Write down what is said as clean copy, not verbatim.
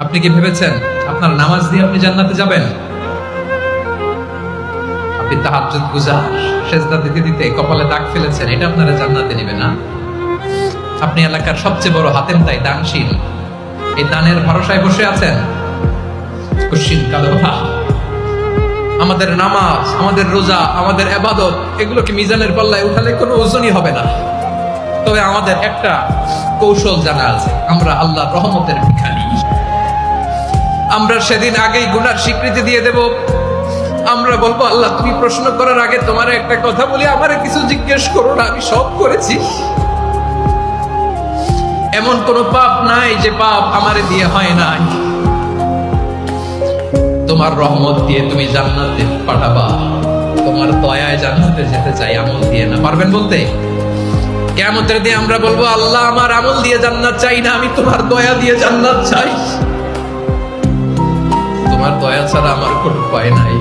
আপনি কি ভেবেছেন আপনার নামাজ দিয়ে আপনি জান্নাতে যাবেন? আপনি তাহাজ্জুদ গুজার, সেজদা দিতে দিতে কপালে দাগ ফেলেছেন, এটা আপনারা জান্নাতে নেবে না? আপনি এলাকার সবচেয়ে বড় হাতেম তাই দানশীল, এই দানের ভরসায় বসে আছেন। কুশিন কালো আমাদের নামাজ, আমাদের রোজা, আমাদের ইবাদত, এগুলোকে মিজানের পাল্লায় উঠালে কোনো ওজনই হবে না। তবে আমাদের একটা কৌশল জানা আছে, আমরা আল্লাহর রহমতের ভিখারি। আমরা সেদিন আগেই গুনার স্বীকৃতি দিয়ে দেব। আমরা বলবো, আল্লাহ তুমি প্রশ্ন করার আগে তোমার একটা কথা বলি, আমারে কিছু জিজ্ঞেস করো না, আমি সব করেছি। এমন কোন পাপ নাই যে পাপ আমারে দিয়ে হয় নাই। তোমার রহমত দিয়ে তুমি জান্নাতে পাঠাবা, তোমার দয়ায় জান্নাতে যেতে চাই, আমল দিয়ে না। পারবেন বলতে? কিয়ামতের দিন আমরা বলবো, আল্লাহ আমার আমল দিয়ে জান্নাত চাই না, আমি তোমার দয়া দিয়ে জান্নাত চাই। তোমার দয়া ছাড়া আমার কোনো উপায় নাই।